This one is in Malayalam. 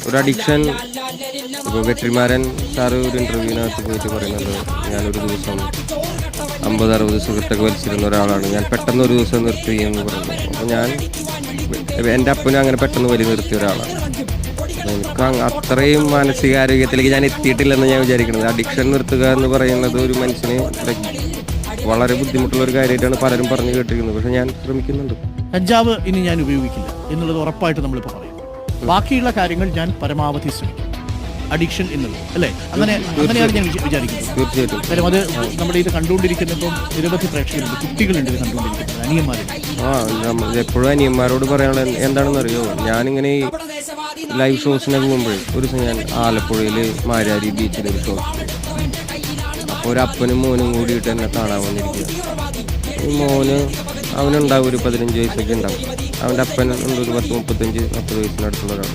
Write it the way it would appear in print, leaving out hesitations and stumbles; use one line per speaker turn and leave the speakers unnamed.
ഒരു അഡിക്ഷൻ. ഇപ്പോൾ വെട്രിമാരൻ സാറ് ഒരു ഇൻ്റർവ്യൂവിനകത്ത് പോയിട്ട് പറയുന്നുണ്ട്, ഞാനൊരു ദിവസം 50-60 സിഗരറ്റൊക്കെ വലിച്ചിരുന്ന ഒരാളാണ്, ഞാൻ പെട്ടെന്ന് ഒരു ദിവസം നിർത്തി എന്ന് പറയുന്നു. അപ്പോൾ ഞാൻ എൻ്റെ അപ്പനും അങ്ങനെ പെട്ടെന്ന് വലി നിർത്തിയ ഒരാളാണ്. എനിക്ക് അത്രയും മാനസികാരോഗ്യത്തിലേക്ക് ഞാൻ എത്തിയിട്ടില്ലെന്ന് ഞാൻ വിചാരിക്കുന്നത്. അഡിക്ഷൻ നിർത്തുക എന്ന് പറയുന്നത് ഒരു മനുഷ്യന് വളരെ ബുദ്ധിമുട്ടുള്ള ഒരു കാര്യമായിട്ടാണ് പലരും പറഞ്ഞു കേട്ടിരിക്കുന്നത്. പക്ഷെ ഞാൻ ശ്രമിക്കുന്നുണ്ട്.
കഞ്ചാവ് ഇനി ഞാൻ ഉപയോഗിക്കില്ല എന്നുള്ളത് ഉറപ്പായിട്ട് നമ്മളിപ്പോൾ പറയും. ബാക്കിയുള്ള കാര്യങ്ങൾ ഞാൻ പരമാവധി ശ്രമിക്കും. അഡിക്ഷൻ എന്നുള്ളത് അല്ലേ, അങ്ങനെയാണ് ഞാൻ വിചാരിക്കുന്നത്.
തീർച്ചയായിട്ടും.
കാര്യം അത് നമ്മുടെ ഇത് കണ്ടുകൊണ്ടിരിക്കുന്നപ്പം നിരവധി പ്രേക്ഷകരുണ്ട്, കുട്ടികളുണ്ട് ഇത് കണ്ടുകൊണ്ടിരിക്കുന്നത്, അനിയന്മാരുണ്ട്.
എപ്പോഴും അനിയന്മാരോട് പറയാനുള്ള എന്താണെന്ന് അറിയോ, ഞാനിങ്ങനെ ഈ ലൈവ് ഷോസിനൊക്കെ പോകുമ്പോഴേ ഒരു ദിവസം ഞാൻ ആലപ്പുഴയിൽ മാരാരി ബീച്ചിൽ ഒരു ഷോ, അപ്പോൾ ഒരു അപ്പനും മോനും കൂടിയിട്ട് എന്നെ കാണാൻ വന്നിരിക്കുക. ഈ മോന് അവനുണ്ടാവും ഒരു 15 വയസ്സൊക്കെ ഉണ്ടാവും. അവൻ്റെ അപ്പൻ ഉണ്ട് ഒരു 10-35-40 വയസ്സിനടുത്തുള്ള ഒരാൾ.